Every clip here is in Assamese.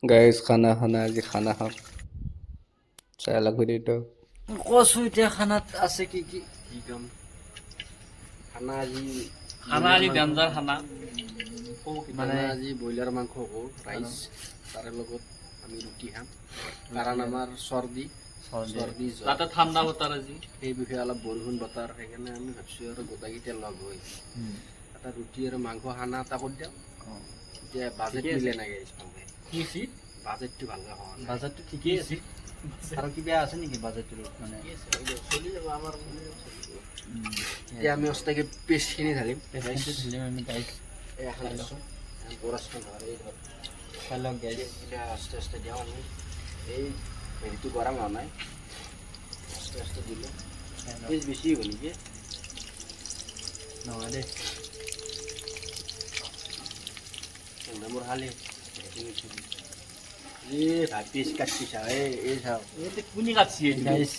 গাইজ খানা খানা আজি খানা খাম চাই লাগব এইটো কচু এতিয়া খানাত আছে কি কি কি কাম খানা আজি ডেঞ্জাৰ খানা মানে আজি ব্ৰইলাৰ মাংস কওঁ ৰাইচ তাৰে লগত আমি ৰুটি খাম কাৰণ আমাৰ চৰ্দি জ্বৰ তাতে ঠাণ্ডা বতৰ আজি সেই বিষয়ে অলপ বৰষুণ বতৰ সেইকাৰণে আমি ভাবিছোঁ আৰু গোটেইকেইটা লগ হৈ এটা ৰুটি আৰু মাংস খানা এটা কৰি দিওঁ এতিয়া বাজেট ঠিকে আছে। মিলে নাই গাইজ ভালকৈ কি বাজেটটো ভালকৈ হোৱা নাই বাজেটটো ঠিকেই আছে আৰু কিবা আছে নেকি বাজেটটো মানে চলি যাব আমাৰ এতিয়া আমি অস্তাকে পেষ্টখিনি ঢালিম পেচেণ্টটো ঢালিম আমি গাইজ এই এখন দিছোঁ পৰাচখন ধৰ এই ধৰ খাই লওক গাইজ এতিয়া আস্তে আস্তে দিওঁ আমি এই হেৰিটো গৰম হোৱা নাই আস্তে আস্তে দিলোঁ পেষ্ট বেছি হ'ব নেকি নহয় দেই মোৰ খালি এই ভাই পিচ কাটি চা এই চাওঁ কোনে কাটছি গাইজ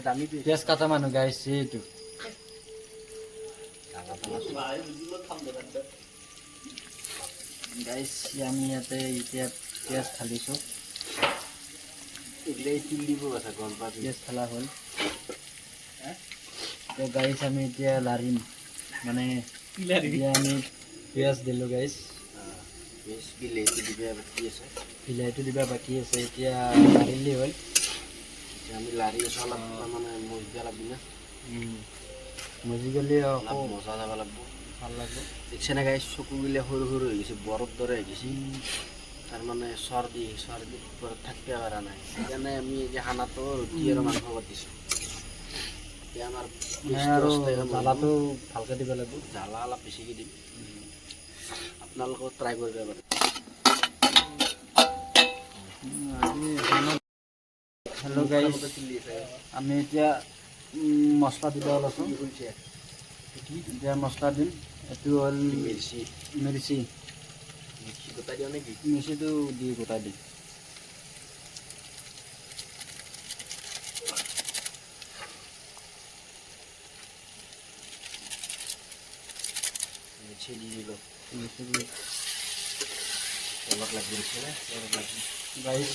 দামী পিচ পেঁয়াজ কাটা মানুহ গাইজ এইটো গাইজ আমি ইয়াতে এতিয়া পিঁয়াজ ঢালিছোঁ এইগিলাই তিল দিব আছে গম পাবি পিঁয়াজ ঢালা হ'ল তো গাইজ আমি এতিয়া লাৰিম মানে এতিয়া আমি পিঁয়াজ দিলোঁ গাইজ পিচ বিলাহীটো দিব বাকী আছে বিলাহীটো দিবা বাকী আছে এতিয়া লাৰিলেই হ'ল এতিয়া আমি লাৰি আছোঁ অলপ মানে মজা লাগবি না মজি গ'লে অলপ আকৌ মজা যাব লাগব ভাল লাগিব দেখিছেনে গাই চকুগিলা সৰু সৰু হৈ গৈছে বৰফ দৰে হৈ গৈছে তাৰমানে চৰ্দি ওপৰত থাকিব পৰা নাই সেইকাৰণে আমি এতিয়া খানাটো ৰুটি আৰু মাংস পাতিছোঁ এতিয়া আমাৰ আৰু জ্বালাটো ভালকৈ দিব লাগিব জ্বালা অলপ বেছিকৈ দিম আপোনালোকেও ট্ৰাই কৰিব পাৰে হেল্ল' গাইজ আমি এতিয়া মছলা দিব ওলাইছোঁ এতিয়া মছলা দিম এইটো হ'ল মিৰ্চি মিৰ্চি মিৰ্চি গোটাই দিওঁ নেকি মিৰ্চিটো দি গোটাই দিম মিৰ্চি দি দিলোঁ মিৰ্চি দি অলপ লাগি দিছিলে অলপ লাগি গাইজ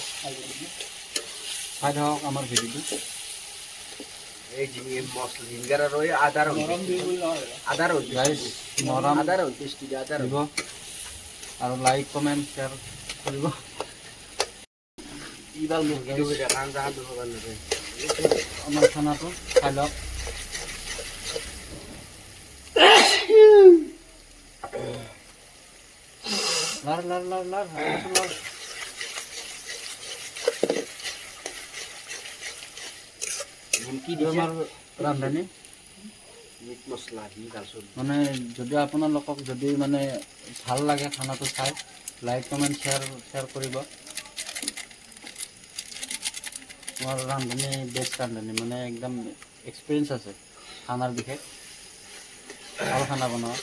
চাই থাকক আমাৰ ভিডিঅ'টো এই মছলা জিঞ্জাৰ আৰু এই আদাৰ আদাৰ গাইজ নৰম আদাৰ হ'ল টেষ্টি আদাৰ দিব আৰু লাইক কমেণ্ট শ্বেয়াৰ কৰিব ইবাৰ মুৰ্গীটো হৈ থাকে আঞ্জা খাব কাৰণে আমাৰ খানাটো খাই লওক লাৰ লাৰ লাৰ লাৰ লাৰ নিমকি এইটো আমাৰ ৰান্ধনি মিট মছলা দি তাৰপিছত মানে যদি আপোনালোকক যদি মানে ভাল লাগে খানাটো চাই লাইক কমেণ্ট শ্বেয়াৰ কৰিব তোমাৰ ৰান্ধনি বেষ্ট ৰান্ধনি মানে একদম এক্সপিৰিয়েঞ্চ আছে খানাৰ বিষয়ে ভাল খানা বনোৱা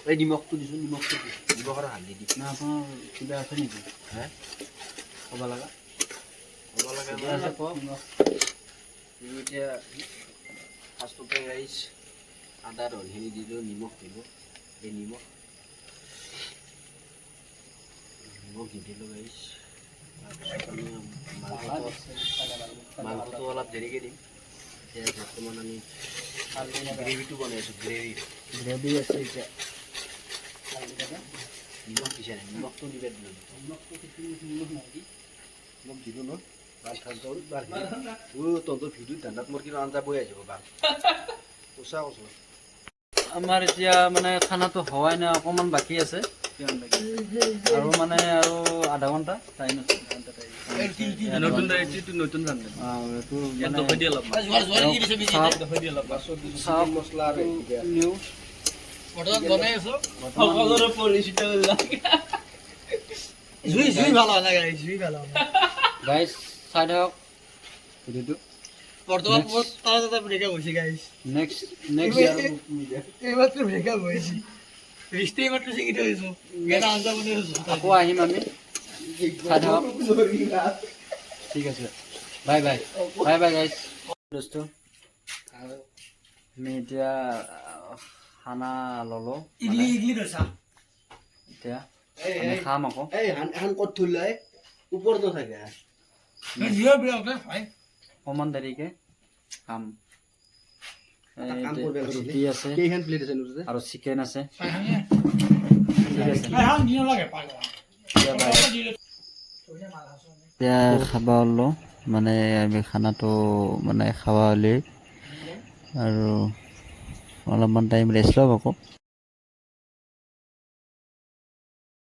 এই নিমখটো দিছোঁ নিমখটো নিমখ আৰু হালধি দি না আপোনাৰ কিবা আছে নেকি হে ক'ব লগা হ'ব লাগে কিবা আছে কওক এতিয়া ফাৰ্ষ্টতে ৰাইচ আদা ৰলখিনি দিলোঁ নিমখ দিব এই নিমখ দি দিলোঁ ৰাইচ তাৰপিছত আমি মাংসটো অলপ দেৰিকৈ দিম এতিয়া বৰ্তমান আমি গ্ৰেভিটো বনাইছোঁ গ্ৰেভি আছে এতিয়া নিমখ দিছে নাই নিমখটো দিবে দিলোঁ নিমখ দিলোঁ ন বাল খালটো বাল তহঁতৰ ভিডিঅ'ত ধান্দাত মোৰ কিন্তু আঞ্জা বৈ আহিব বাল সঁচা কৈছোঁ আমাৰ এতিয়া মানে খানাটো হোৱাই নাই অকণমান বাকী আছে আৰু মানে আৰু আধা ঘণ্টা টাইম আছে নতুন মছলা আৰু গাইজ চাই থাকক ভিডিঅ'টো নেক্সট আকৌ আহিম আমি চাই থাকক ঠিক আছে bye bye bye bye guys দোস্ত আমি এতিয়া খানা ল'লোঁ এতিয়া আমি খাম আকৌ এই এখন ক'ত থৈ ওপৰতো থাকে অকণমান দেৰিকৈ খাম ৰুটি আছে কেইখন প্লেট আছে নুচুতে আৰু চিকেন আছে এতিয়া খাব ওলো মানে আমি খানাটো মানে খাব হ'লে আৰু অলপমান টাইম ৰেষ্ট ল'ম আকৌ